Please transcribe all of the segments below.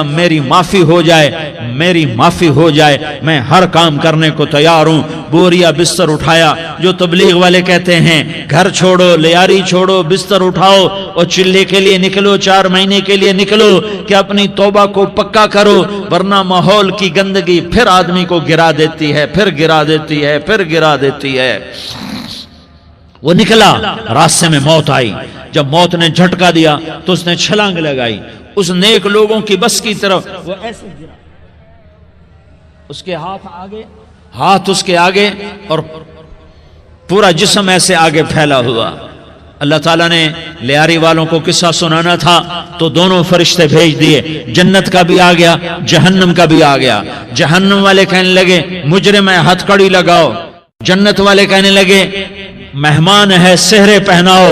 میری معافی ہو جائے، میری معافی ہو جائے، میں ہر کام کرنے کو تیار ہوں۔ بوریا بستر اٹھایا، جو تبلیغ والے کہتے ہیں گھر چھوڑو، لیاری چھوڑو، بستر اٹھاؤ اور چلے کے لیے نکلو، 4 مہینے کے لیے نکلو کہ اپنی توبہ کو پکا کرو، ورنہ ماحول کی گندگی پھر آدمی کو گرا دیتی ہے، پھر گرا دیتی ہے، پھر گرا دیتی ہے۔ وہ نکلا، راستے میں موت آئی، جب موت نے جھٹکا دیا تو اس نے چھلانگ لگائی اس نیک لوگوں کی بس کی طرف، وہ ایسے گرا، اس کے ہاتھ اس کے آگے اور پورا جسم ایسے آگے پھیلا ہوا۔ اللہ تعالیٰ نے لیاری والوں کو قصہ سنانا تھا تو دونوں فرشتے بھیج دیے، جنت کا بھی آ گیا، جہنم کا بھی آ گیا۔ جہنم والے کہنے لگے مجرم ہے، ہتھ کڑی لگاؤ۔ جنت والے کہنے لگے مہمان ہے، سہرے پہناؤ۔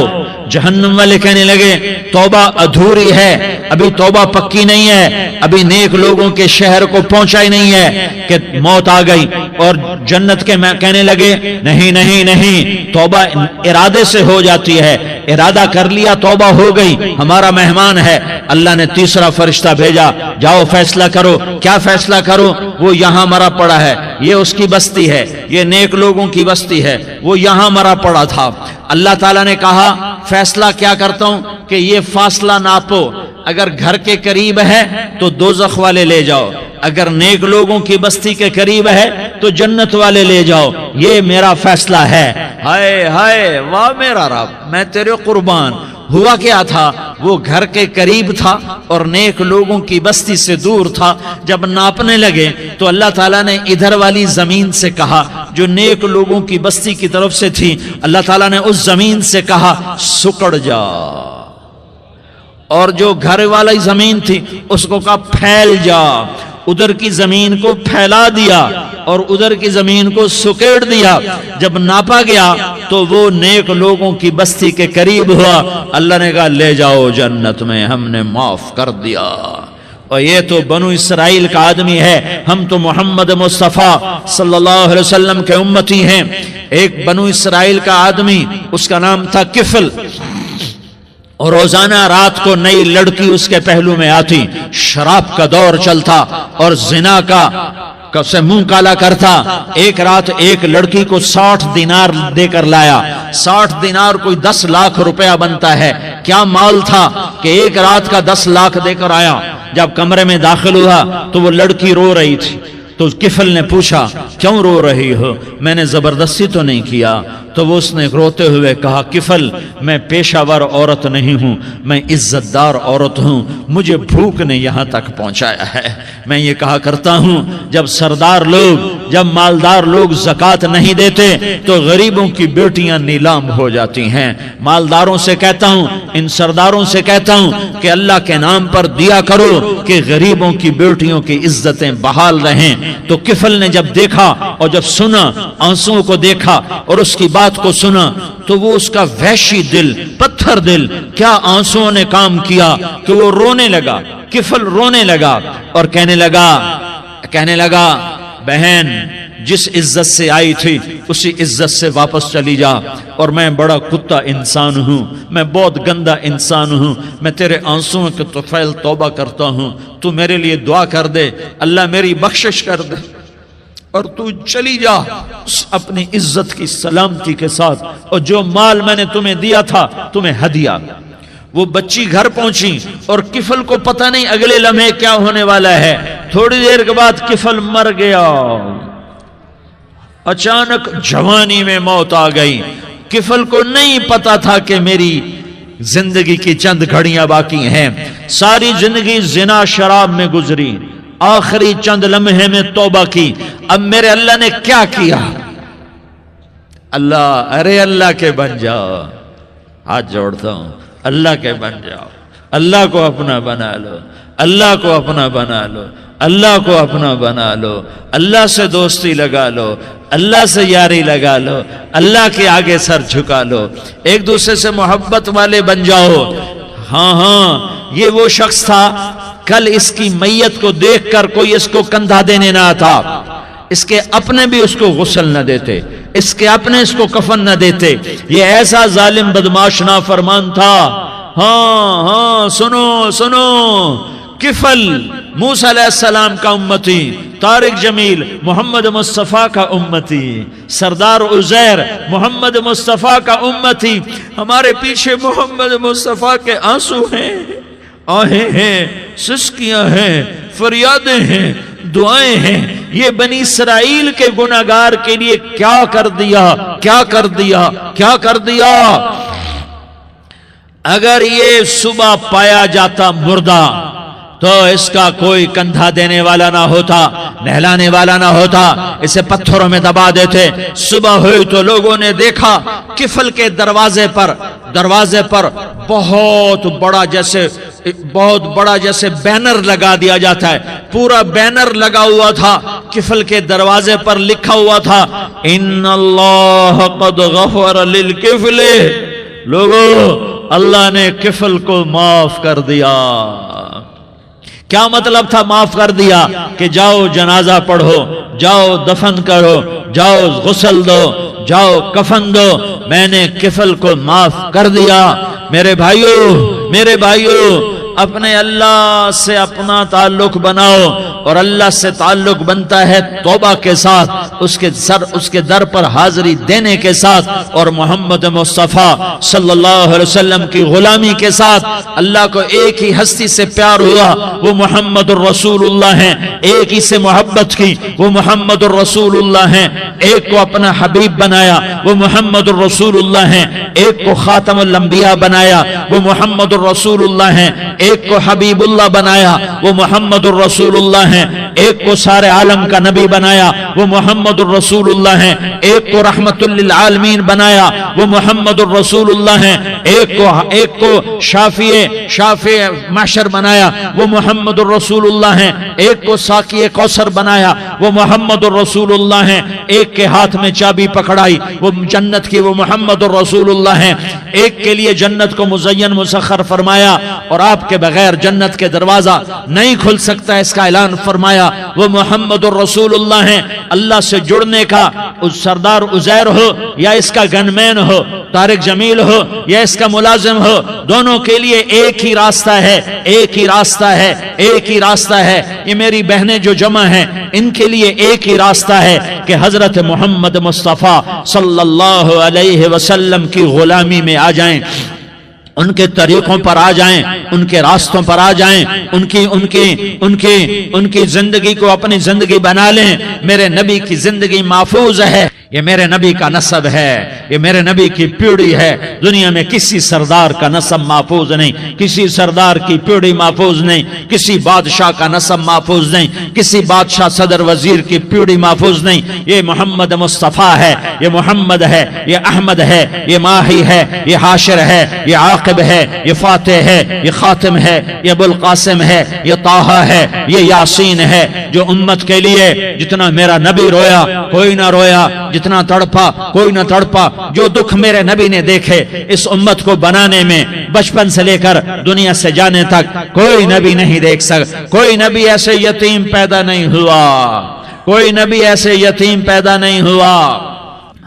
جہنم والے کہنے لگے توبہ ادھوری ہے، ابھی توبہ پکی نہیں ہے، ابھی نیک لوگوں کے شہر کو پہنچا ہی نہیں ہے کہ موت آ گئی۔ اور جنت کے کہنے لگے نہیں نہیں نہیں، توبہ ارادے سے ہو جاتی ہے، ارادہ کر لیا توبہ ہو گئی، ہمارا مہمان ہے۔ اللہ نے تیسرا فرشتہ بھیجا، جاؤ فیصلہ کرو۔ کیا فیصلہ کرو؟ وہ یہاں مرا پڑا ہے، یہ اس کی بستی ہے، یہ نیک لوگوں کی بستی ہے، وہ یہاں مرا پڑا تھا۔ اللہ تعالیٰ نے کہا فیصلہ کیا کرتا ہوں کہ یہ فاصلہ ناپو، اگر گھر کے قریب ہے تو دوزخ والے لے جاؤ، اگر نیک لوگوں کی بستی کے قریب ہے تو جنت والے لے جاؤ، یہ میرا فیصلہ ہے۔ ہائے ہائے واہ میرا رب، میں تیرے قربان۔ ہوا کیا تھا؟ وہ گھر کے قریب تھا اور نیک لوگوں کی بستی سے دور تھا۔ جب ناپنے لگے تو اللہ تعالیٰ نے ادھر والی زمین سے کہا جو نیک لوگوں کی بستی کی طرف سے تھی، اللہ تعالیٰ نے اس زمین سے کہا سکڑ جا، اور جو گھر والی زمین تھی اس کو کہا پھیل جا۔ ادھر کی زمین کو پھیلا دیا اور ادھر کی زمین کو سکیڑ دیا۔ جب ناپا گیا تو وہ نیک لوگوں کی بستی کے قریب ہوا۔ اللہ نے کہا لے جاؤ جنت میں، ہم نے معاف کر دیا۔ اور یہ تو بنو اسرائیل کا آدمی ہے، ہم تو محمد مصطفیٰ صلی اللہ علیہ وسلم کے امتی ہیں۔ ایک بنو اسرائیل کا آدمی، اس کا نام تھا کفل، اور روزانہ رات کو نئی لڑکی اس کے پہلو میں آتی، شراب کا دور چلتا اور زنا کا سے منہ کالا کرتا۔ ایک رات ایک لڑکی کو 60 دینار دے کر لایا۔ 60 دینار کوئی 10 لاکھ روپیہ بنتا ہے۔ کیا مال تھا کہ ایک رات کا 10 لاکھ دے کر آیا۔ جب کمرے میں داخل ہوا تو وہ لڑکی رو رہی تھی، تو کفل نے پوچھا کیوں رو رہی ہو؟ میں نے زبردستی تو نہیں کیا۔ تو وہ اس نے روتے ہوئے کہا کفل میں پیشہ ور عورت نہیں ہوں، میں عزت دار عورت ہوں، مجھے بھوک نے یہاں تک پہنچایا ہے۔ میں یہ کہا کرتا ہوں جب سردار لوگ، جب مالدار لوگ زکوٰۃ نہیں دیتے تو غریبوں کی بیٹیاں نیلام ہو جاتی ہیں۔ مالداروں سے کہتا ہوں، ان سرداروں سے کہتا ہوں کہ اللہ کے نام پر دیا کرو کہ غریبوں کی بیٹیوں کی عزتیں بحال رہیں۔ تو کفل نے جب دیکھا اور جب سنا، آنسوؤں کو دیکھا اور اس کی بات کو سنا، تو وہ اس کا وحشی دل، پتھر دل، کیا آنسوؤں نے کام کیا کہ وہ رونے لگا۔ کفل رونے لگا اور کہنے لگا بہن جس عزت سے آئی تھی اسی عزت سے واپس چلی جا، اور میں بڑا کتا انسان ہوں، میں بہت گندا انسان ہوں، میں تیرے آنسوؤں کے طفیل توبہ کرتا ہوں، تو میرے لیے دعا کر دے، اللہ میری بخشش کر دے، اور تو چلی جا اپنی عزت کی سلامتی کے ساتھ، اور جو مال میں نے تمہیں دیا تھا تمہیں ہدیہ۔ وہ بچی گھر پہنچی اور کفل کو پتہ نہیں اگلے لمحے کیا ہونے والا ہے۔ تھوڑی دیر کے بعد کفل مر گیا، اچانک جوانی میں موت آ گئی۔ کفل کو نہیں پتا تھا کہ میری زندگی کی چند گھڑیاں باقی ہیں، ساری زندگی زنا شراب میں گزری، آخری چند لمحے میں توبہ کی۔ اب میرے اللہ نے کیا کیا؟ اللہ، ارے اللہ کے بن جاؤ، ہاتھ جوڑتا ہوں، اللہ کے بن جاؤ، اللہ کو اپنا بنا لو، اللہ کو اپنا بنا لو، اللہ کو اپنا بنا لو، اللہ سے دوستی لگا لو، اللہ سے یاری لگا لو، اللہ کے آگے سر جھکا لو، ایک دوسرے سے محبت والے بن جاؤ۔ ہاں یہ وہ شخص تھا، کل اس کی میت کو دیکھ کر کوئی اس کو کندھا دینے نہ آتا، اس کے اپنے بھی اس کو غسل نہ دیتے، اس کے اپنے اس کو کفن نہ دیتے۔ یہ ایسا ظالم بدماش نافرمان تھا۔ ہاں سنو کفل موسیٰ علیہ السلام کا امتی، طارق جمیل محمد مصطفیٰ کا امتی، سردار عزیر محمد مصطفیٰ کا امتی۔ ہمارے پیچھے محمد مصطفیٰ کے آنسو ہیں، آہیں ہیں، سسکیاں ہیں، فریادیں ہیں، دعائیں ہیں۔ یہ بنی اسرائیل کے گناہگار کے لیے کیا کر دیا، کیا کر دیا، کیا کر دیا۔ اگر یہ صبح پایا جاتا مردہ تو اس کا کوئی کندھا دینے والا نہ ہوتا، نہلانے والا نہ ہوتا، اسے پتھروں میں دبا دیتے۔ صبح ہوئی تو لوگوں نے دیکھا کفل کے دروازے پر بہت بڑا جیسے بینر لگا دیا جاتا ہے، پورا بینر لگا ہوا تھا، کفل کے دروازے پر لکھا ہوا تھا ان اللہ قد غفر للکفل، لوگوں اللہ نے کفل کو معاف کر دیا۔ کیا مطلب تھا معاف کر دیا؟ کہ جاؤ جنازہ پڑھو، جاؤ دفن کرو، جاؤ غسل دو، جاؤ کفن دو، میں نے کفل کو معاف کر دیا۔ میرے بھائیو اپنے اللہ سے اپنا تعلق بناؤ، اور اللہ سے تعلق بنتا ہے توبہ کے ساتھ، اس کے در پر حاضری دینے کے ساتھ، اور محمد مصطفیٰ صلی اللہ علیہ وسلم کی غلامی کے ساتھ۔ اللہ کو ایک ہی ہستی سے پیار ہوا، وہ محمد الرسول اللہ ہیں، ایک ہی سے محبت کی، وہ محمد الرسول اللہ ہیں، ایک کو اپنا حبیب بنایا، وہ محمد الرسول اللہ ہیں، ایک کو خاتم الانبیاء بنایا، وہ محمد الرسول اللہ ہیں، ایک کو حبیب اللہ بنایا، وہ محمد الرسول اللہ ہیں، ایک کو سارے عالم کا نبی بنایا، وہ محمد الرسول اللہ ہیں، ایک کو رحمت للعالمین بنایا، وہ محمد الرسول اللہ ہیں، ایک کو شافع محشر بنایا، وہ محمد الرسول اللہ ہیں، ایک کو ساقی کوثر بنایا، وہ محمد الرسول اللہ ہیں، ایک کے ہاتھ میں چابی پکڑائی وہ جنت کی، وہ محمد الرسول اللہ ہیں، ایک کے لیے جنت کو مزین مسخر فرمایا، اور آپ کے بغیر جنت کے دروازہ نہیں کھل سکتا، اس کا اعلان فرمایا، وہ محمد الرسول اللہ ہیں۔ اللہ سے جڑنے کا سردار عزیر ہو یا اس کا گن مین ہو، طارق جمیل ہو یا اس کا ملازم ہو، دونوں کے لیے ایک ہی راستہ ہے، ایک ہی راستہ ہے، ایک ہی راستہ ہے۔ یہ میری بہنیں جو جمع ہیں ان کے لیے ایک ہی راستہ ہے کہ حضرت محمد مصطفیٰ صلی اللہ علیہ وسلم کی غلامی میں آ جائیں، ان کے طریقوں پر آ جائیں، ان کے راستوں پر آ جائیں، ان کی زندگی کو اپنی زندگی بنا لیں۔ میرے نبی کی زندگی محفوظ ہے، یہ میرے نبی کا نسب ہے، یہ میرے نبی کی پیڑھی ہے۔ دنیا میں کسی سردار کا نسب محفوظ نہیں، کسی سردار کی پیڑھی محفوظ نہیں، کسی بادشاہ کا نسب محفوظ نہیں، کسی بادشاہ صدر وزیر کی پیڑھی محفوظ نہیں۔ یہ محمد مصطفیٰ ہے، یہ محمد ہے، یہ احمد ہے، یہ ماہی ہے، یہ حاشر ہے، یہ عاقب ہے، یہ فاتح ہے، یہ خاتم ہے، یہ ابو القاسم ہے، یہ طٰہٰ ہے، یہ یاسین ہے۔ جو امت کے لیے جتنا میرا نبی رویا کوئی نہ رویا، جتنا تڑپا کوئی نہ تڑپا، جو دکھ میرے نبی نے دیکھے اس امت کو بنانے میں، بچپن سے لے کر دنیا سے جانے تک کوئی نبی نہیں دیکھ سکتا۔ کوئی نبی ایسے یتیم پیدا نہیں ہوا، کوئی نبی ایسے یتیم پیدا نہیں ہوا۔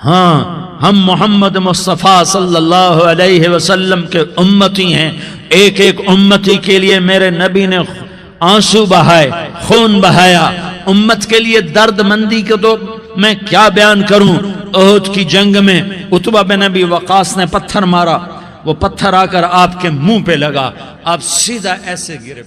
ہاں، ہم محمد مصطفیٰ صلی اللہ علیہ وسلم کے امتی ہیں۔ ایک ایک امتی کے لیے میرے نبی نے آنسو بہائے، خون بہایا۔ امت کے لیے درد مندی کو تو میں کیا بیان کروں۔ احد کی جنگ میں عتبہ بن ابی وقاص نے پتھر مارا، وہ پتھر آ کر آپ کے منہ پہ لگا، آپ سیدھا ایسے گرے،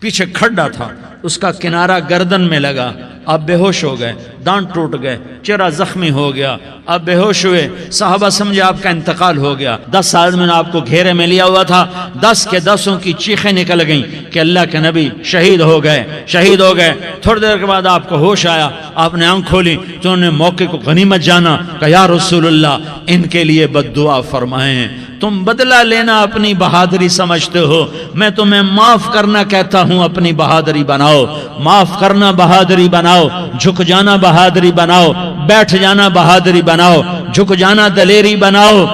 پیچھے کھڈا تھا، اس کا کنارہ گردن میں لگا، آپ بے ہوش ہو گئے، دانت ٹوٹ گئے، چہرہ زخمی ہو گیا، آپ بے ہوش ہوئے۔ صحابہ سمجھے آپ کا انتقال ہو گیا۔ 10 آدمی نے آپ کو گھیرے میں لیا ہوا تھا، 10 کے 10 کی چیخیں نکل گئیں کہ اللہ کے نبی شہید ہو گئے، شہید ہو گئے۔ تھوڑی دیر کے بعد آپ کو ہوش آیا، آپ نے آنکھ کھولی تو انہوں نے موقع کو غنیمت جانا کہ یا رسول اللہ ان کے لیے بد دعا فرمائیں۔ تم بدلہ لینا اپنی بہادری سمجھتے ہو، میں تمہیں معاف کرنا کہتا ہوں، اپنی بہادری بناؤ، معاف کرنا بہادری بناؤ، جھک جانا بہادری بناؤ، بیٹھ جانا بہادری بناؤ، جھک جانا دلیری بناؤ۔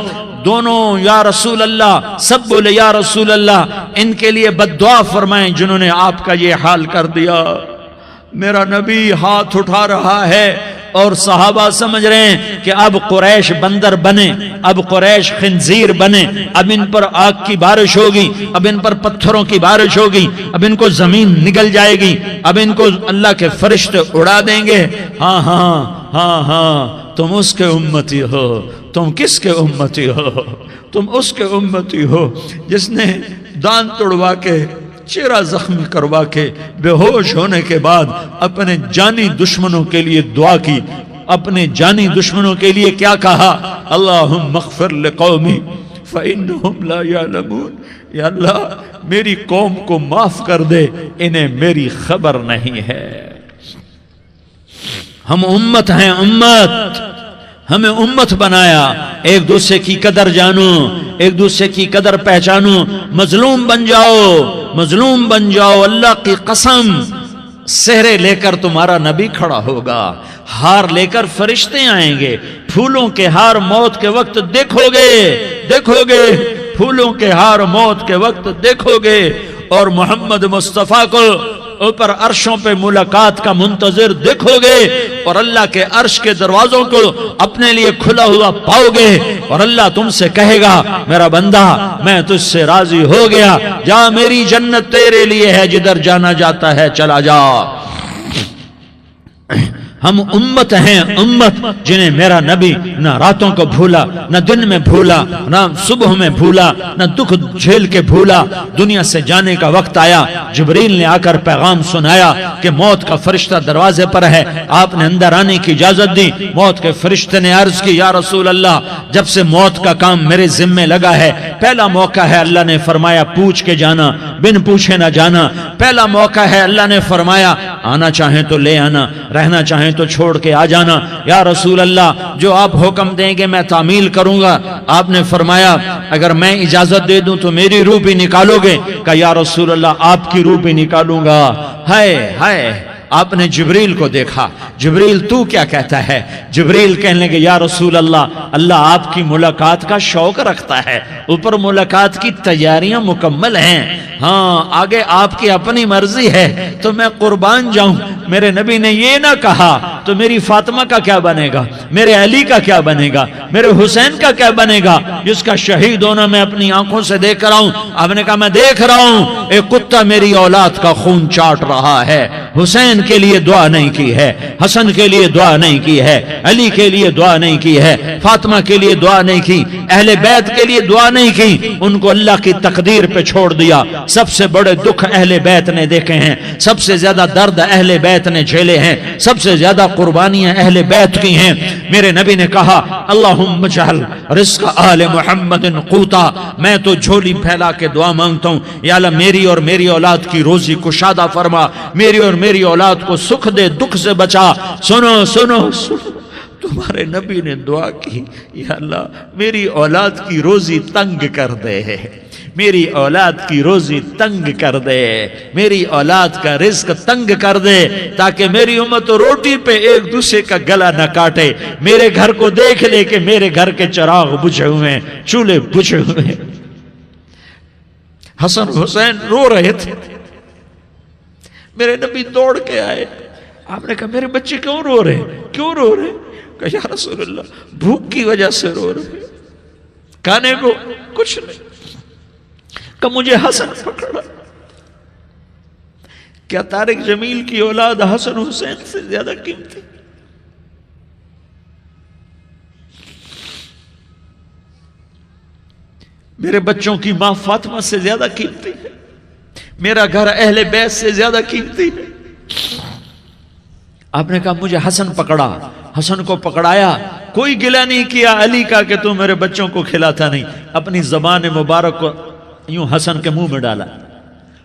دونوں یا رسول اللہ، سب بولے یا رسول اللہ، ان کے لیے بد دعا فرمائیں جنہوں نے آپ کا یہ حال کر دیا۔ میرا نبی ہاتھ اٹھا رہا ہے اور صحابہ سمجھ رہے ہیں کہ اب قریش بندر بنے، اب قریش خنزیر بنے، اب ان پر آگ کی بارش ہوگی، اب ان پر پتھروں کی بارش ہوگی، اب ان کو زمین نگل جائے گی، اب ان کو اللہ کے فرشتے اڑا دیں گے۔ ہاں ہاں ہاں ہاں، تم اس کے امتی ہو۔ تم کس کے امتی ہو؟ تم اس کے امتی ہو جس نے دان توڑوا کے، چہرہ زخمی کروا کے، بے ہوش ہونے کے بعد اپنے جانی دشمنوں کے لیے دعا کی، اپنے جانی دشمنوں کے لیے کیا کہا؟ اللہم اغفر لقومی فإنہم لا یعلمون، یا اللہ میری قوم کو معاف کر دے، انہیں میری خبر نہیں ہے۔ ہم امت ہیں، امت، ہمیں امت بنایا۔ ایک دوسرے کی قدر جانو، ایک دوسرے کی قدر پہچانو، مظلوم بن جاؤ، مظلوم بن جاؤ۔ اللہ کی قسم، سہرے لے کر تمہارا نبی کھڑا ہوگا، ہار لے کر فرشتے آئیں گے، پھولوں کے ہار موت کے وقت دیکھو گے، دیکھو گے، پھولوں کے ہار موت کے وقت دیکھو گے، اور محمد مصطفیٰ کو اوپر عرشوں پہ ملاقات کا منتظر دیکھو گے، اور اللہ کے عرش کے دروازوں کو اپنے لیے کھلا ہوا پاؤ گے، اور اللہ تم سے کہے گا میرا بندہ میں تجھ سے راضی ہو گیا، جا میری جنت تیرے لیے ہے، جدھر جانا جاتا ہے چلا جا۔ ہم امت ہیں، امت جنہیں میرا نبی نہ راتوں کو بھولا، نہ دن میں بھولا، نہ صبح میں بھولا، نہ دکھ جھیل کے بھولا۔ دنیا سے جانے کا وقت آیا، جبریل نے آ کر پیغام سنایا کہ موت کا فرشتہ دروازے پر ہے، آپ نے اندر آنے کی اجازت دی۔ موت کے فرشتے نے عرض کی یا رسول اللہ، جب سے موت کا کام میرے ذمے لگا ہے، پہلا موقع ہے، اللہ نے فرمایا پوچھ کے جانا، بن پوچھے نہ جانا۔ پہلا موقع ہے، اللہ نے فرمایا آنا چاہیں تو لے آنا، رہنا چاہیں تو چھوڑ کے آ جانا۔ یا رسول اللہ جو آپ حکم دیں گے میں تعمیل کروں گا۔ آپ نے فرمایا اگر میں اجازت دے دوں تو میری روح بھی نکالو گے؟ کہا یا رسول اللہ آپ کی روح بھی نکالوں گا۔ ہائے ہائے، آپ نے جبریل کو دیکھا، جبریل تو کیا کہتا ہے؟ جبریل کہنے لگے یا رسول اللہ، اللہ آپ کی ملاقات کا شوق رکھتا ہے، اوپر ملاقات کی تیاریاں مکمل ہیں، ہاں آگے آپ کی اپنی مرضی ہے تو میں قربان جاؤں۔ میرے نبی نے یہ نہ کہا تو میری فاطمہ کا کیا بنے گا، میرے علی کا کیا بنے گا، میرے حسین کا کیا بنے گا، جس کا شہید ہونا میں اپنی آنکھوں سے دیکھ رہا ہوں۔ آپ نے کہا میں دیکھ رہا ہوں، ایک کتا میری اولاد کا خون چاٹ رہا ہے۔ حسین کے لیے دعا نہیں کی ہے، حسن کے لیے دعا نہیں کی ہے، علی کے لیے دعا نہیں کی ہے، فاطمہ کے لیے دعا نہیں کی، اہل بیت کے لیے دعا نہیں کی، ان کو اللہ کی تقدیر پہ چھوڑ دیا۔ سب سے بڑے دکھ اہل بیت نے دیکھے ہیں، سب سے زیادہ درد اہل بیت نے جھیلے ہیں، سب سے زیادہ قربانیاں اہل بیت کی ہیں۔ میرے نبی نے کہا اللہم اجعل رزق آل محمد قوتا، میں تو جھولی پھیلا کے دعا مانگتا ہوں یا اللہ میری اور میری اولاد کی روزی کشادہ فرما، میری اور میری اولاد کو سکھ دے، دکھ سے بچا۔ سنو سنو سنو، تمہارے نبی نے دعا کی یا اللہ میری اولاد کی روزی تنگ کر دے، میری اولاد کی روزی تنگ کر دے، میری اولاد کا رزق تنگ کر دے، تاکہ میری امت روٹی پہ ایک دوسرے کا گلا نہ کاٹے، میرے گھر کو دیکھ لے کہ میرے گھر کے چراغ بجھے ہوئے ہیں، چولہے بجھے ہوئے ہیں۔ حسن حسین رو رہے تھے، میرے نبی دوڑ کے آئے، آپ نے کہا میرے بچے کیوں رو رہے، کیوں رو رہے؟ کہا یا رسول اللہ بھوک کی وجہ سے رو رہے، کھانے کو کچھ نہیں۔ کہ مجھے حسن پکڑا۔ کیا طارق جمیل کی اولاد حسن حسین سے زیادہ قیمتی؟ میرے بچوں کی ماں فاطمہ سے زیادہ قیمتی ہے، میرا گھر اہل بیت سے زیادہ قیمتی ہے۔ آپ نے کہا مجھے حسن پکڑا، حسن کو پکڑایا، کوئی گلہ نہیں کیا علی کا کہ تو میرے بچوں کو کھلاتا نہیں، اپنی زبان مبارک کو یوں حسن کے منہ میں ڈالا،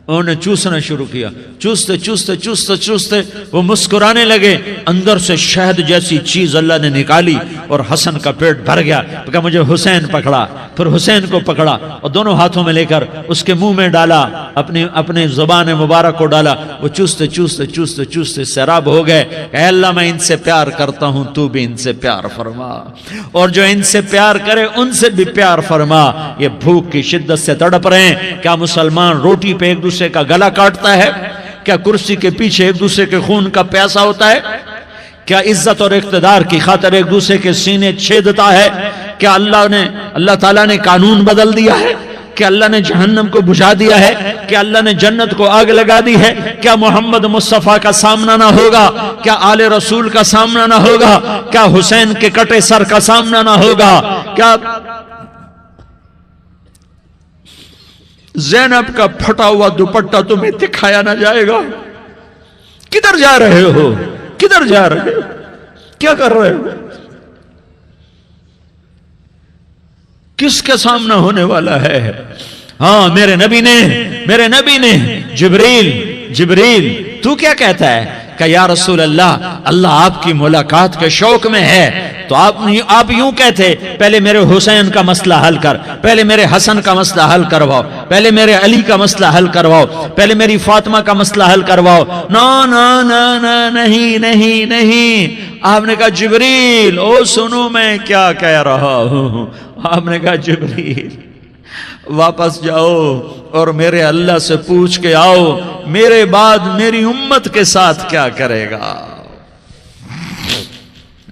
انہوں نے چوسنا شروع کیا، چوستے چوستے چوستے چوستے وہ مسکرانے لگے، اندر سے شہد جیسی چیز اللہ نے نکالی اور حسن کا پیٹ بھر گیا۔ کہا مجھے حسین پکڑا، پھر حسین کو پکڑا اور دونوں ہاتھوں میں لے کر اس کے منہ میں ڈالا، اپنے زبان مبارک کو ڈالا، وہ چوستے چوستے چوستے چوستے سیراب ہو گئے۔ اے اللہ میں ان سے پیار کرتا ہوں، تو بھی ان سے پیار فرما، اور جو ان سے پیار کرے ان سے بھی پیار فرما۔ یہ بھوک کی شدت سے تڑپ رہے ہیں، کیا مسلمان روٹی پہ ایک دوسرے کا گلا کاٹتا ہے؟ کیا کرسی کے پیچھے ایک دوسرے کے خون کا پیاسا ہوتا ہے؟ کیا عزت اور اقتدار کی خاطر ایک دوسرے کے سینے چھیدتا ہے؟ کیا اللہ تعالیٰ نے قانون بدل دیا ہے؟ کیا اللہ نے جہنم کو بجھا دیا ہے؟ کیا اللہ نے جنت کو آگ لگا دی ہے؟ کیا محمد مصطفیٰ کا سامنا نہ ہوگا؟ کیا آل رسول کا سامنا نہ ہوگا؟ کیا حسین کے کٹے سر کا سامنا نہ ہوگا؟ کیا زینب کا پھٹا ہوا دوپٹہ تمہیں دکھایا نہ جائے گا؟ کدھر جا رہے ہو؟ کدھر جا رہے ہو؟ کیا کر رہے ہو؟ کس کا سامنا ہونے والا ہے؟ ہاں میرے نبی نے جبریل تو کیا کہتا ہے کہ یا رسول اللہ آپ کی ملاقات کے شوق میں ہے، تو آپ یوں کہتے پہلے میرے حسین کا مسئلہ حل کر، پہلے میرے حسن کا مسئلہ حل کرواؤ، پہلے میرے علی کا مسئلہ حل کرواؤ، پہلے میری فاطمہ کا مسئلہ حل کرواؤ۔ نہیں، آپ نے کہا جبریل سنو میں کیا کہہ رہا ہوں۔ آپ نے کہا جبریل واپس جاؤ اور میرے اللہ سے پوچھ کے آؤ میرے بعد میری امت کے ساتھ کیا کرے گا،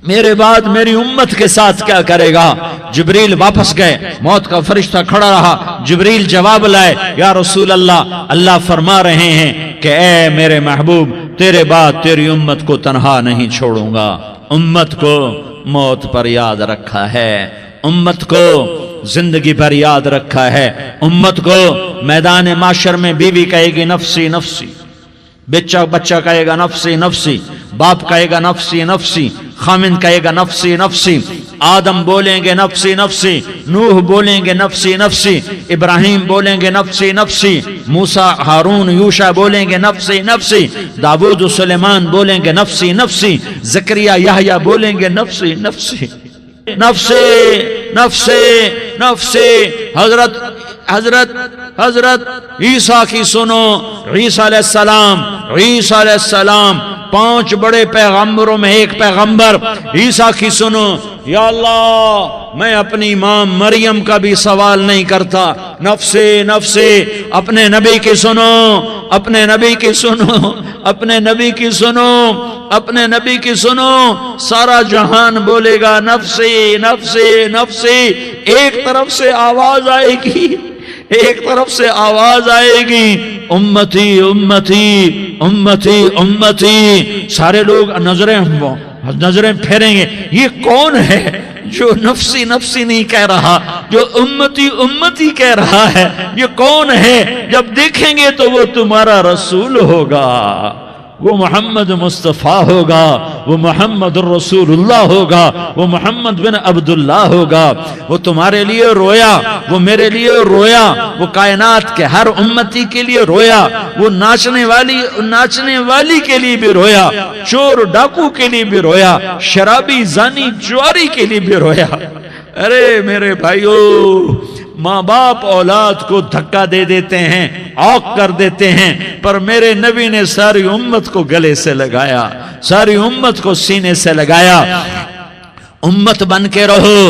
میرے بعد میری امت کے ساتھ کیا کرے گا۔ جبریل واپس گئے، موت کا فرشتہ کھڑا رہا، جبریل جواب لائے، یا رسول اللہ فرما رہے ہیں کہ اے میرے محبوب تیرے بعد تیری امت کو تنہا نہیں چھوڑوں گا۔ امت کو موت پر یاد رکھا ہے، امت کو زندگی پر یاد رکھا ہے، امت کو میدان معاشر میں بیوی کہے گی نفسی نفسی، بچہ کہے گا نفسی نفسی، باپ کہے گا نفسی نفسی، خامن کہے گا نفسی نفسی، آدم بولیں گے نفسی نفسی، نوح بولیں گے نفسی نفسی، ابراہیم بولیں گے نفسی نفسی، موسیٰ ہارون یوشع بولیں گے نفسی نفسی، داؤد سلیمان بولیں گے نفسی نفسی، زکریا یحییٰ بولیں گے نفسی نفسی نفسی نفسی نفسی۔ حضرت عیسیٰ کی سنو، عیسیٰ علیہ السلام 5 بڑے پیغمبروں میں ایک پیغمبر عیسیٰ کی سنو، یا اللہ میں اپنی ماں مریم کا بھی سوال نہیں کرتا، نفسی نفسی۔ اپنے نبی کی سنو، اپنے نبی کی سنو، اپنے نبی کی سنو، اپنے نبی کی سنو، سارا جہان بولے گا نفسی نفسی نفسی۔ ایک طرف سے آواز آئے گی، ایک طرف سے آواز آئے گی امتی امتی امتی امتی۔ سارے لوگ نظریں پھیریں گے، یہ کون ہے جو نفسی نفسی نہیں کہہ رہا، جو امتی امتی کہہ رہا ہے؟ یہ کون ہے؟ جب دیکھیں گے تو وہ تمہارا رسول ہوگا، وہ محمد مصطفیٰ ہوگا، وہ محمد الرسول اللہ ہوگا، وہ محمد بن عبداللہ ہوگا۔ وہ تمہارے لیے رویا، وہ میرے لیے رویا، وہ کائنات کے ہر امتی کے لیے رویا، وہ ناچنے والی کے لیے بھی رویا، چور ڈاکو کے لیے بھی رویا، شرابی زانی جواری کے لیے بھی رویا۔ ارے میرے بھائیو، ماں باپ اولاد کو دھکا دے دیتے ہیں، عوق کر دیتے ہیں، پر میرے نبی نے ساری امت کو گلے سے لگایا، ساری امت کو سینے سے لگایا۔ امت بن کے رہو،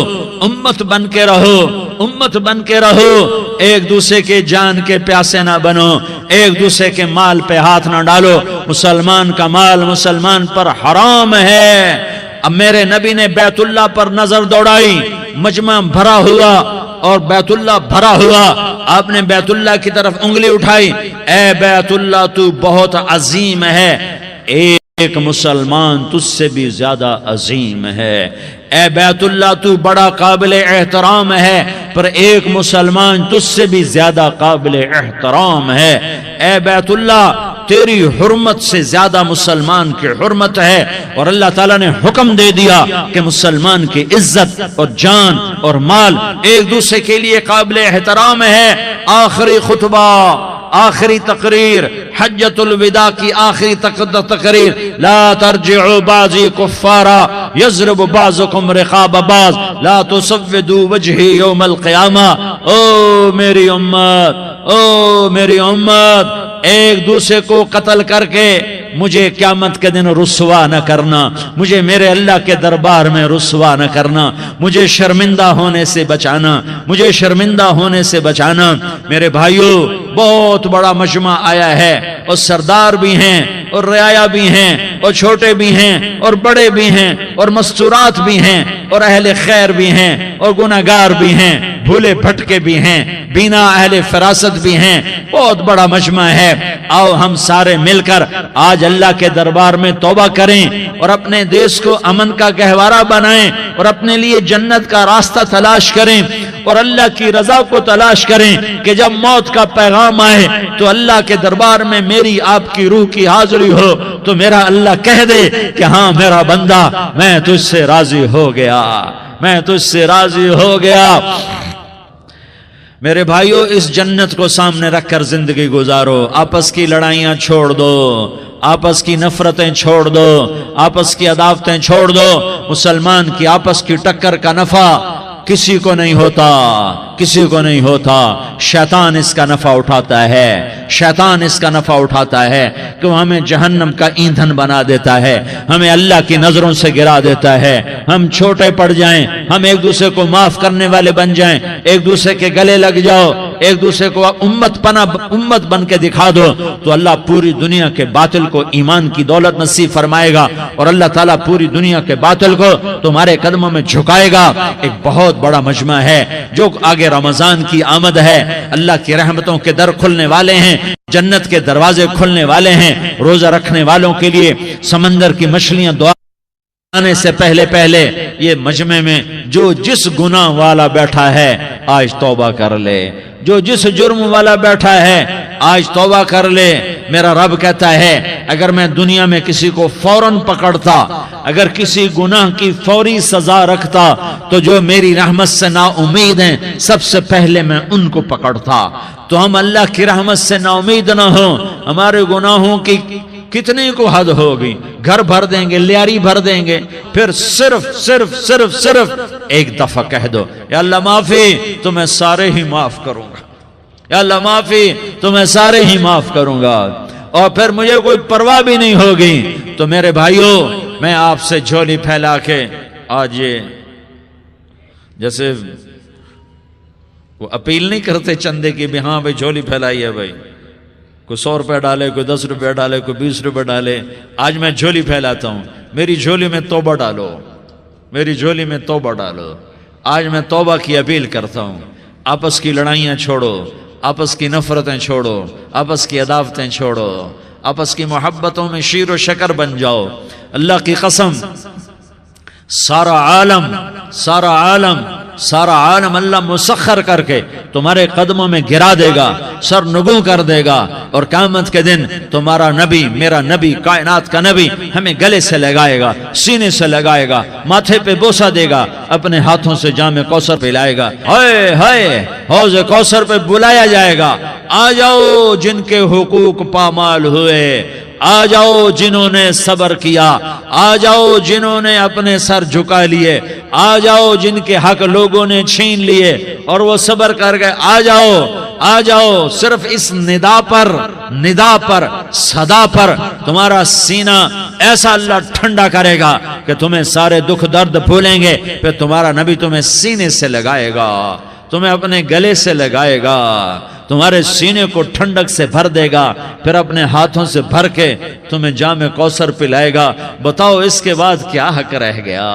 امت بن کے رہو، امت بن کے رہو، ایک دوسرے کے جان کے پیاسے نہ بنو، ایک دوسرے کے مال پہ ہاتھ نہ ڈالو۔ مسلمان کا مال مسلمان پر حرام ہے۔ اب میرے نبی نے بیت اللہ پر نظر دوڑائی، مجمع بھرا ہوا اور بیت اللہ بھرا ہوا، آپ نے بیت اللہ کی طرف انگلی اٹھائی، اے بیت اللہ تو بہت عظیم ہے، ایک مسلمان تجھ سے بھی زیادہ عظیم ہے۔ اے بیت اللہ تو بڑا قابل احترام ہے، پر ایک مسلمان تجھ سے بھی زیادہ قابل احترام ہے۔ اے بیت اللہ تیری حرمت سے زیادہ مسلمان کی حرمت ہے، اور اللہ تعالیٰ نے حکم دے دیا کہ مسلمان کی عزت اور جان اور مال ایک دوسرے کے لیے قابل احترام ہے۔ آخری خطبہ، آخری تقریر، حجۃ الوداع کی آخری تقریر، لا ترجعوا بعضی کفارا یضرب بعضکم رقاب بعض لا تسودوا وجہی یوم القیامہ۔ او میری امت، او میری امت، ایک دوسرے کو قتل کر کے مجھے قیامت کے دن رسوا نہ کرنا، مجھے میرے اللہ کے دربار میں رسوا نہ کرنا، مجھے شرمندہ ہونے سے بچانا، مجھے شرمندہ ہونے سے بچانا۔ میرے بھائیو، بہت بڑا مجمع آیا ہے، اور سردار بھی ہیں اور رعایا بھی ہیں اور چھوٹے بھی ہیں اور بڑے بھی ہیں اور مستورات بھی ہیں اور اہل خیر بھی ہیں اور گناہگار بھی ہیں، بھولے بھٹکے بھی ہیں، بینا اہل فراست بھی ہیں، بہت بڑا مجمع ہے۔ آؤ ہم سارے مل کر آج اللہ کے دربار میں توبہ کریں اور اپنے دیش کو امن کا گہوارہ بنائیں اور اپنے لیے جنت کا راستہ تلاش کریں اور اللہ کی رضا کو تلاش کریں کہ جب موت کا پیغام آئے تو اللہ کے دربار میں میری آپ کی روح کی حاضری ہو تو میرا اللہ کہہ دے کہ ہاں میرا بندہ، میں تجھ سے راضی ہو گیا، میں تجھ سے راضی ہو گیا۔ میرے بھائیوں، اس جنت کو سامنے رکھ کر زندگی گزارو، آپس کی لڑائیاں چھوڑ دو، آپس کی نفرتیں چھوڑ دو، آپس کی عداوتیں چھوڑ دو۔ مسلمان کی آپس کی ٹکر کا نفع کسی کو نہیں ہوتا، کسی کو نہیں ہوتا، شیطان اس کا نفع اٹھاتا ہے، شیطان اس کا نفع اٹھاتا ہے کہ وہ ہمیں جہنم کا ایندھن بنا دیتا ہے، ہمیں اللہ کی نظروں سے گرا دیتا ہے، ہم چھوٹے پڑ جائیں، ہم ایک دوسرے کو معاف کرنے والے بن جائیں، ایک دوسرے کے گلے لگ جاؤ، ایک دوسرے کو امت بن کے دکھا دو تو اللہ پوری دنیا کے باطل کو ایمان کی دولت نصیب فرمائے گا اور اللہ تعالیٰ پوری دنیا کے باطل کو تمہارے قدموں میں جھکائے گا۔ ایک بہت بڑا مجمع ہے، جو آگے رمضان کی آمد ہے، اللہ کی رحمتوں کے در کھلنے والے ہیں، جنت کے دروازے کھلنے والے ہیں، روزہ رکھنے والوں کے لیے سمندر کی مچھلیاں دعا آنے سے پہلے یہ مجمع میں جو جس گناہ والا بیٹھا ہے آج توبہ کر لے، جو جس جرم والا بیٹھا ہے آج توبہ کر لے۔ میرا رب کہتا ہے اگر میں دنیا میں کسی کو فوراً پکڑتا، اگر کسی گناہ کی فوری سزا رکھتا تو جو میری رحمت سے نا امید ہیں سب سے پہلے میں ان کو پکڑتا۔ تو ہم اللہ کی رحمت سے نا امید نہ ہوں، ہمارے گناہوں کی کتنے کو حد ہوگی، گھر بھر دیں گے، لیاری بھر دیں گے، پھر صرف ایک دفعہ کہہ دو یا اللہ معافی، تو میں سارے ہی معاف کروں گا، یا اللہ معافی، تو میں سارے ہی معاف کروں گا، اور پھر مجھے کوئی پرواہ بھی نہیں ہوگی۔ تو میرے بھائیوں، میں آپ سے جھولی پھیلا کے آج یہ جیسے وہ اپیل نہیں کرتے چندے کی بھی ہاں بھائی جھولی پھیلائی ہے، بھائی کوئی 100 روپے ڈالے، کوئی 10 روپے ڈالے، کوئی 20 روپے ڈالے، آج میں جھولی پھیلاتا ہوں، میری جھولی میں توبہ ڈالو، میری جھولی میں توبہ ڈالو۔ آج میں توبہ کی اپیل کرتا ہوں، آپس کی لڑائیاں چھوڑو، آپس کی نفرتیں چھوڑو، آپس کی عداوتیں چھوڑو، آپس کی محبتوں میں شیر و شکر بن جاؤ۔ اللہ کی قسم، سارا عالم اللہ مسخر کر کے تمہارے قدموں میں گرا دے گا، سر نگوں کر دے گا، اور قیامت کے دن تمہارا نبی، میرا نبی، کائنات کا نبی ہمیں گلے سے لگائے گا، سینے سے لگائے گا، ماتھے پہ بوسہ دے گا، اپنے ہاتھوں سے جام کوثر پلائے گا، ہائے ہائے حوض کوثر پہ بلایا جائے گا، آ جاؤ جن کے حقوق پامال ہوئے، آ جاؤ جنہوں نے صبر کیا، آ جاؤ جنہوں نے اپنے سر جھکا لیے، آ جاؤ جن کے حق لوگوں نے چھین لیے اور وہ صبر کر گئے، آ جاؤ، آ جاؤ۔ صرف اس ندا پر صدا پر تمہارا سینہ ایسا اللہ ٹھنڈا کرے گا کہ تمہیں سارے دکھ درد بھولیں گے، پھر تمہارا نبی تمہیں سینے سے لگائے گا، تمہیں اپنے گلے سے لگائے گا، تمہارے سینے کو ٹھنڈک سے بھر دے گا، پھر اپنے ہاتھوں سے بھر کے تمہیں جام کوثر پلائے گا۔ بتاؤ اس کے بعد کیا حق رہ گیا؟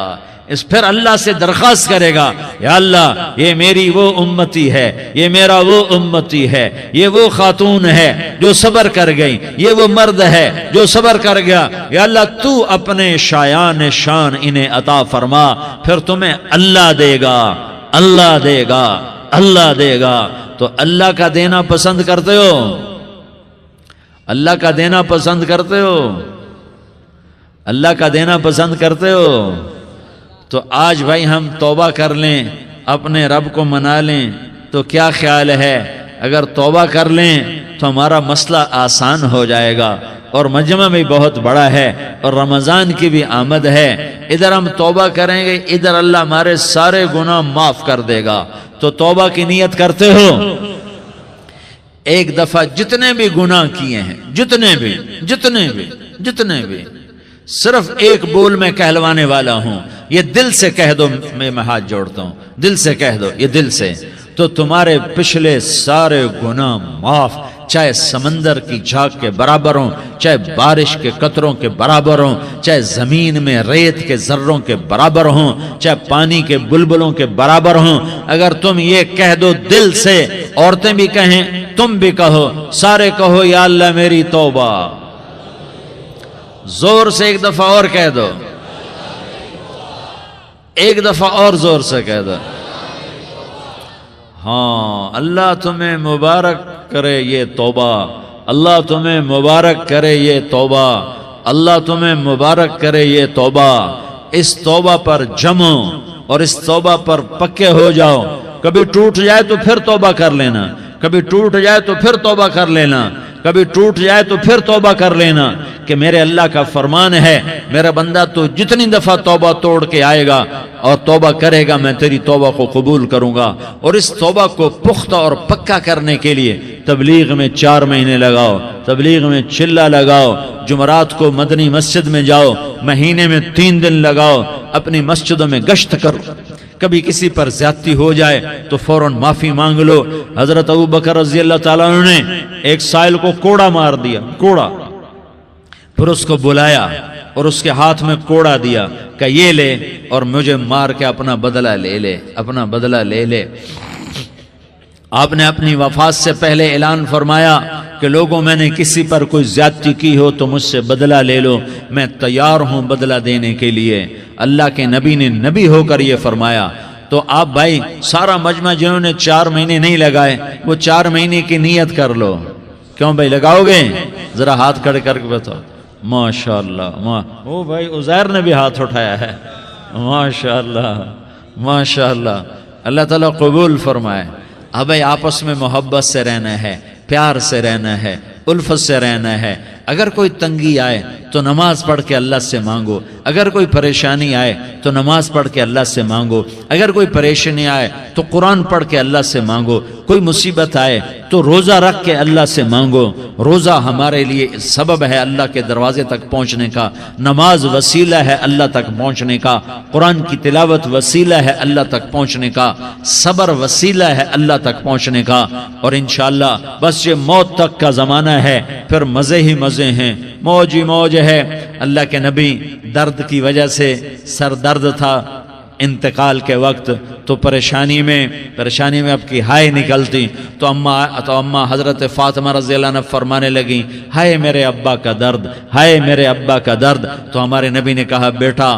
اس پھر اللہ سے درخواست کرے گا، یا اللہ یہ میری وہ امتی ہے، یہ میرا وہ امتی ہے، یہ وہ خاتون ہے جو صبر کر گئی، یہ وہ مرد ہے جو صبر کر گیا، یا اللہ تو اپنے شایان شان انہیں عطا فرما، پھر تمہیں اللہ دے گا، اللہ دے گا، اللہ دے گا۔ تو اللہ کا دینا پسند کرتے ہو؟ اللہ کا دینا پسند کرتے ہو؟ اللہ کا دینا پسند کرتے ہو؟ تو آج بھائی ہم توبہ کر لیں، اپنے رب کو منا لیں، تو کیا خیال ہے اگر توبہ کر لیں تو ہمارا مسئلہ آسان ہو جائے گا، اور مجمع بھی بہت بڑا ہے اور رمضان کی بھی آمد ہے، ادھر ہم توبہ کریں گے، ادھر اللہ ہمارے سارے گناہ معاف کر دے گا۔ تو توبہ کی نیت کرتے ہو؟ ایک دفعہ جتنے بھی گناہ کیے ہیں، جتنے بھی صرف ایک بول میں کہلوانے والا ہوں، یہ دل سے کہہ دو، میں ہاتھ جوڑتا ہوں، دل سے کہہ دو، یہ دل سے، تو تمہارے پچھلے سارے گناہ معاف۔ چاہے سمندر کی جھاگ کے برابر ہوں، چاہے بارش کے قطروں کے برابر ہوں، چاہے زمین میں ریت کے ذروں کے برابر ہوں، چاہے پانی کے بلبلوں کے برابر ہوں، اگر تم یہ کہہ دو دل سے، عورتیں بھی کہیں، تم بھی کہو، سارے کہو یا اللہ میری توبہ، زور سے ایک دفعہ اور کہہ دو، ایک دفعہ اور زور سے کہہ دو، ہاں اللہ تمہیں مبارک کرے یہ توبہ، اللہ تمہیں مبارک کرے یہ توبہ، اللہ تمہیں مبارک کرے یہ توبہ۔ اس توبہ پر جمو اور اس توبہ پر پکے ہو جاؤ، کبھی ٹوٹ جائے تو پھر توبہ کر لینا، کبھی ٹوٹ جائے تو پھر توبہ کر لینا، کبھی ٹوٹ جائے تو پھر توبہ کر لینا، کہ میرے اللہ کا فرمان ہے میرا بندہ تو جتنی دفعہ توبہ توڑ کے آئے گا اور توبہ کرے گا میں تیری توبہ کو قبول کروں گا۔ اور اس توبہ کو پختہ اور پکا کرنے کے لیے تبلیغ میں 4 مہینے لگاؤ، تبلیغ میں چلہ لگاؤ، جمعرات کو مدنی مسجد میں جاؤ، مہینے میں 3 دن لگاؤ، اپنی مسجدوں میں گشت کرو، کبھی کسی پر زیادتی ہو جائے تو فوراً معافی مانگ لو۔ حضرت ابوبکر رضی اللہ تعالیٰ عنہ نے ایک سائل کو کوڑا مار دیا، کوڑا، پھر اس کو بلایا اور اس کے ہاتھ میں کوڑا دیا کہ یہ لے اور مجھے مار کے اپنا بدلہ لے لے، اپنا بدلہ لے لے۔ آپ نے اپنی وفات سے پہلے اعلان فرمایا کہ لوگوں میں نے کسی پر کوئی زیادتی کی ہو تو مجھ سے بدلہ لے لو، میں تیار ہوں بدلہ دینے کے لیے۔ اللہ کے نبی نے نبی ہو کر یہ فرمایا۔ تو آپ بھائی سارا مجمع جنہوں نے 4 مہینے نہیں لگائے وہ 4 مہینے کی نیت کر لو۔ کیوں بھائی لگاؤ گے؟ ذرا ہاتھ کھڑے کر کے بتاؤ۔ ماشاءاللہ، وہ بھائی عزیر نے بھی ہاتھ اٹھایا ہے، ماشاءاللہ ماشاءاللہ، اللہ تعالیٰ قبول فرمائے۔ اب بھائی آپس میں محبت سے رہنا ہے، پیار سے رہنا ہے، الفت سے رہنا ہے۔ اگر کوئی تنگی آئے تو نماز پڑھ کے اللہ سے مانگو، اگر کوئی پریشانی آئے تو نماز پڑھ کے اللہ سے مانگو، اگر کوئی پریشانی آئے تو قرآن پڑھ کے اللہ سے مانگو، کوئی مصیبت آئے تو روزہ رکھ کے اللہ سے مانگو۔ روزہ ہمارے لیے سبب ہے اللہ کے دروازے تک پہنچنے کا، نماز وسیلہ ہے اللہ تک پہنچنے کا، قرآن کی تلاوت وسیلہ ہے اللہ تک پہنچنے کا، صبر وسیلہ ہے اللہ تک پہنچنے کا۔ اور انشاءاللہ بس یہ موت تک کا زمانہ ہے، پھر مزے ہی مزے ہیں، موج ہی موج ہے۔ اللہ کے نبی درد کی وجہ سے سر درد تھا انتقال کے وقت، تو پریشانی میں اب کی ہائے نکلتی تو اماں حضرت فاطمہ رضی اللہ عنہ فرمانے لگیں، ہائے میرے ابا کا درد، ہائے میرے ابا کا درد۔ تو ہمارے نبی نے کہا، بیٹا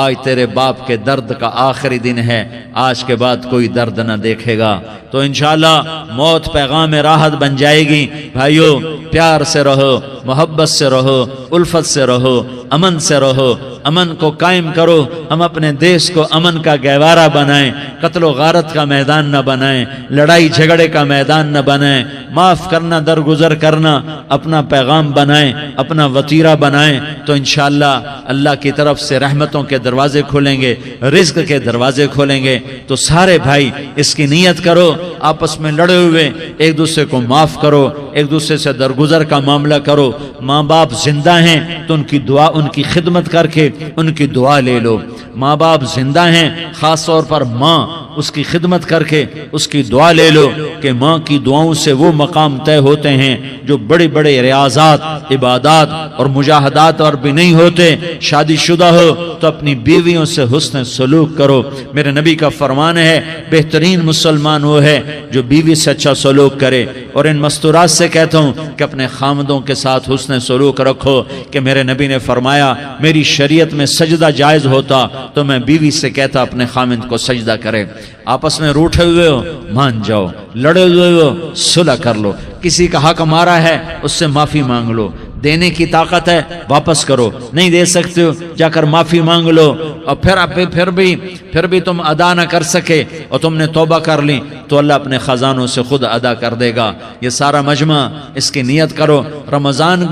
آج تیرے باپ کے درد کا آخری دن ہے، آج کے بعد کوئی درد نہ دیکھے گا۔ تو انشاءاللہ موت پیغام راحت بن جائے گی۔ بھائیو پیار سے رہو، محبت سے رہو، الفت سے رہو، امن سے رہو، امن کو قائم کرو۔ ہم اپنے دیش کو امن کا گہوارہ بنائیں، قتل و غارت کا میدان نہ بنائیں، لڑائی جھگڑے کا میدان نہ بنائیں، معاف کرنا درگزر کرنا اپنا پیغام بنائیں، اپنا وتیرہ بنائیں۔ تو انشاءاللہ اللہ کی طرف سے رحمتوں کے دروازے کھولیں گے، رزق کے دروازے کھولیں گے۔ تو سارے بھائی اس کی نیت کرو، آپس میں لڑے ہوئے ایک دوسرے کو معاف کرو، ایک دوسرے سے درگزر کا معاملہ کرو۔ ماں باپ زندہ ہیں تو ان کی دعا، ان کی خدمت کر کے ان کی دعا لے لو۔ ماں باپ زندہ ہیں، خاص طور پر ماں، اس کی خدمت کر کے اس کی دعا لے لو، کہ ماں کی دعاؤں سے وہ مقام طے ہوتے ہیں جو بڑے بڑے ریاضات، عبادات اور مجاہدات اور بھی نہیں ہوتے۔ شادی شدہ ہو تو اپنی بیویوں سے حسن سلوک کرو۔ میرے نبی کا فرمان ہے، بہترین مسلمان وہ ہے جو بیوی سے اچھا سلوک کرے۔ اور ان مستورات سے کہتا ہوں کہ اپنے خامدوں کے ساتھ حسن سلوک رکھو، کہ میرے نبی نے فرمایا میری شریعت میں سجدہ جائز ہوتا تو میں بیوی سے کہتا اپنے خامد کو سجدہ کرے۔ آپس میں روٹھے ہوئے ہو مان جاؤ، لڑے ہوئے ہو صلح کر لو، کسی کا حق مارا ہے اس سے معافی مانگ لو، دینے کی طاقت ہے واپس کرو، نہیں دے سکتے ہو جا کر معافی مانگ لو۔ اور پھر بھی تم ادا نہ کر سکے اور تم نے توبہ کر لی تو اللہ اپنے خزانوں سے خود ادا کر دے گا۔ یہ سارا مجمع اس کی نیت کرو۔ رمضان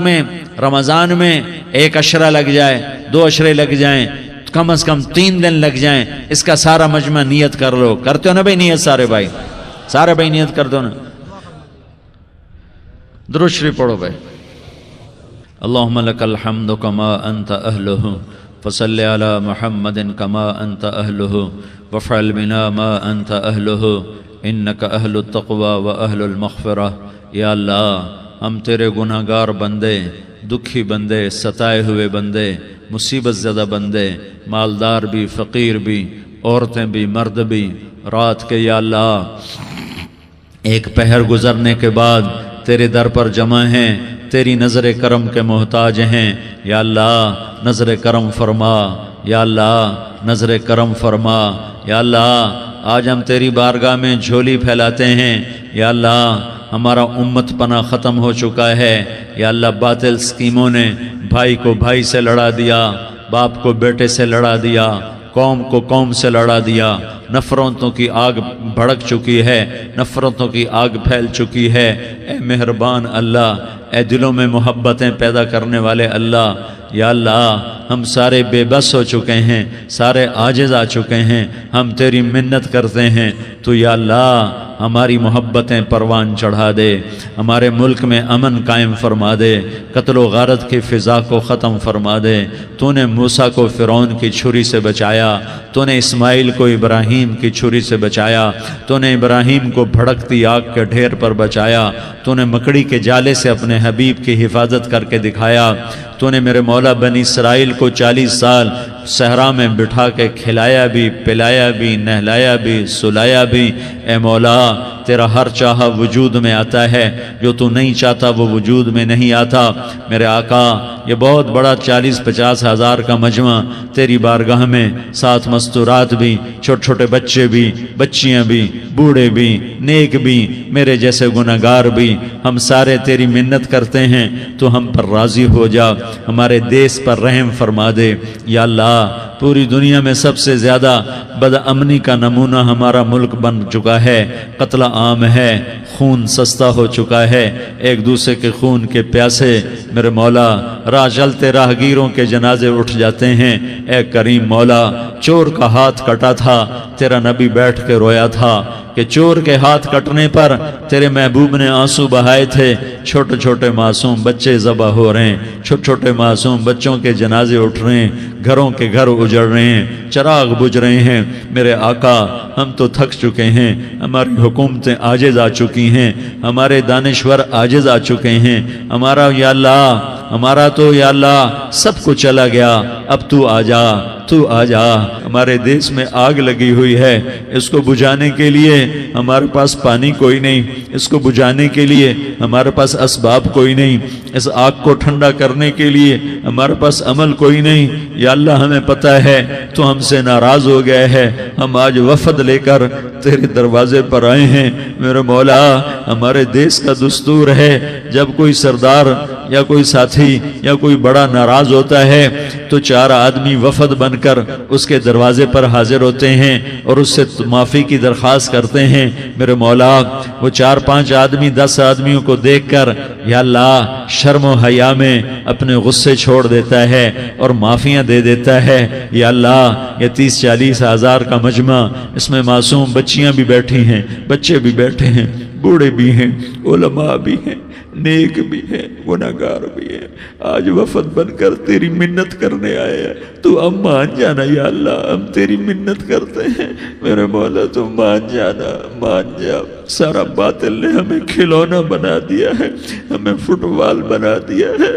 میں 1 عشرہ لگ جائے، 2 عشرے لگ جائیں، کم از کم 3 دن لگ جائیں، اس کا سارا مجمع نیت کر لو۔ کرتے ہو نا بھائی نیت؟ سارے بھائی نیت کر دو نا۔ درود شریف پڑھو بھائی۔ اللہم لک الحمد کما انت اہلہ فصل علی محمد کما انت اہلہ وفعل بنا ما انت اہلہ انک اہل التقوی و اہل المغفرہ۔ یا اللہ ہم تیرے گناہگار بندے، دکھی بندے، ستائے ہوئے بندے، مصیبت زدہ بندے، مالدار بھی، فقیر بھی، عورتیں بھی، مرد بھی، رات کے یا اللہ ایک پہر گزرنے کے بعد تیرے در پر جمع ہیں، تیری نظر کرم کے محتاج ہیں۔ یا اللہ نظر کرم فرما، یا اللہ نظر کرم فرما۔ یا اللہ آج ہم تیری بارگاہ میں جھولی پھیلاتے ہیں۔ یا اللہ ہمارا امت پناہ ختم ہو چکا ہے۔ یا اللہ باطل سکیموں نے بھائی کو بھائی سے لڑا دیا، باپ کو بیٹے سے لڑا دیا، قوم کو قوم سے لڑا دیا، نفرتوں کی آگ بھڑک چکی ہے، نفرتوں کی آگ پھیل چکی ہے۔ اے مہربان اللہ، اے دلوں میں محبتیں پیدا کرنے والے اللہ، یا اللہ ہم سارے بے بس ہو چکے ہیں، سارے عاجز آ چکے ہیں، ہم تیری منت کرتے ہیں، تو یا اللہ ہماری محبتیں پروان چڑھا دے، ہمارے ملک میں امن قائم فرما دے، قتل و غارت کی فضا کو ختم فرما دے۔ تو نے موسیٰ کو فرعون کی چھری سے بچایا، تو نے اسماعیل کو ابراہیم کی چھری سے بچایا، تو نے ابراہیم کو بھڑکتی آگ کے ڈھیر پر بچایا، تو نے مکڑی کے جالے سے اپنے حبیب کی حفاظت کر کے دکھایا۔ تو نے میرے مولا بنی اسرائیل کو 40 سال صحرا میں بٹھا کے کھلایا بھی، پلایا بھی، نہلایا بھی، سلایا بھی۔ اے مولا تیرا ہر چاہا وجود میں آتا ہے، جو تو نہیں چاہتا وہ وجود میں نہیں آتا۔ میرے آقا یہ بہت بڑا 40-50 ہزار کا مجمع تیری بارگاہ میں، ساتھ مستورات بھی، چھوٹے چھوٹے بچے بھی، بچیاں بھی، بوڑھے بھی، نیک بھی، میرے جیسے گناہگار بھی، ہم سارے تیری منت کرتے ہیں تو ہم پر راضی ہو جا، ہمارے دیس پر رحم فرما دے۔ یا اللہ پوری دنیا میں سب سے زیادہ بد امنی کا نمونہ ہمارا ملک بن چکا ہے، قتل عام ہے، خون سستا ہو چکا ہے، ایک دوسرے کے خون کے پیاسے میرے مولا راہ چلتے راہگیروں کے جنازے اٹھ جاتے ہیں۔ اے کریم مولا چور کا ہاتھ کٹا تھا، تیرا نبی بیٹھ کے رویا تھا کہ چور کے ہاتھ کٹنے پر تیرے محبوب نے آنسو بہائے تھے، چھوٹے چھوٹے معصوم بچے ذبح ہو رہے ہیں، چھوٹے چھوٹے معصوم بچوں کے جنازے اٹھ رہے ہیں، گھروں کے گھر اجڑ رہے ہیں، چراغ بجھ رہے ہیں۔ میرے آقا ہم تو تھک چکے ہیں، ہماری حکومتیں عاجز آ چکی ہیں، ہمارے دانشور عاجز آ چکے ہیں، ہمارا یا اللہ ہمارا تو یا اللہ سب کچھ چلا گیا، اب تو آ جا، تو آ جا۔ ہمارے دیس میں آگ لگی ہوئی ہے، اس کو بجھانے کے لیے ہمارے پاس پانی کوئی نہیں، اس کو بجھانے کے لیے ہمارے پاس اسباب کوئی نہیں، اس آگ کو ٹھنڈا کرنے کے لیے ہمارے پاس عمل کوئی نہیں۔ یا اللہ ہمیں پتہ ہے تو ہم سے ناراض ہو گئے ہے، ہم آج وفد لے کر تیرے دروازے پر آئے ہیں۔ میرے مولا ہمارے دیس کا دستور ہے جب کوئی سردار یا کوئی ساتھی یا کوئی بڑا ناراض ہوتا ہے تو 4 آدمی وفد بن کر اس کے دروازے پر حاضر ہوتے ہیں اور اس سے معافی کی درخواست کرتے ہیں۔ میرے مولا وہ 4-5 آدمی 10 آدمیوں کو دیکھ کر یا اللہ شرم و حیا میں اپنے غصے چھوڑ دیتا ہے اور معافیاں دے دیتا ہے۔ یا اللہ یہ 30-40 ہزار کا مجمع، اس میں معصوم بچیاں بھی بیٹھی ہیں، بچے بھی بیٹھے ہیں، بوڑھے بھی ہیں، علماء بھی ہیں، نیک بھی ہیں، گناہگار بھی ہیں، آج وفد بن کر تیری منت کرنے آئے ہیں، تو اب مان جانا یا اللہ، ہم تیری منت کرتے ہیں۔ میرے مولا تو مان جانا، مان جا۔ سارا باطل نے ہمیں کھلونا بنا دیا ہے، ہمیں فٹ بال بنا دیا ہے،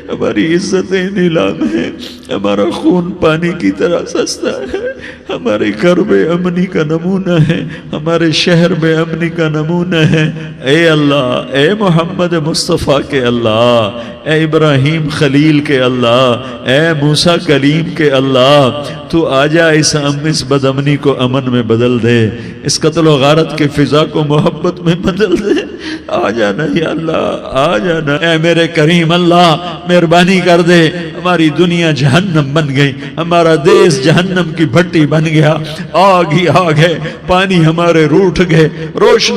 ہماری عزتیں نیلام ہیں، ہمارا خون پانی کی طرح سستا ہے، ہمارے گھر بے امنی کا نمونہ ہے، ہمارے شہر بے امنی کا نمونہ ہے۔ اے اللہ، اے محمد مصطفیٰ کے اللہ، اے ابراہیم خلیل کے اللہ، اے موسیٰ کلیم کے اللہ، تو آجا اس بد امنی کو امن میں بدل دے، اس قتل و غارت کے فضا کو محبت میں بدل دے۔ آ جانا یا اللہ، آ جانا۔ اے میرے کریم اللہ مہربانی کر دے، ہماری دنیا جہنم بن گئی، ہمارا دیس جہنم کی بھٹی بن گیا، آگ ہی آگ ہے، پانی ہمارے روٹھ گئے، روشنی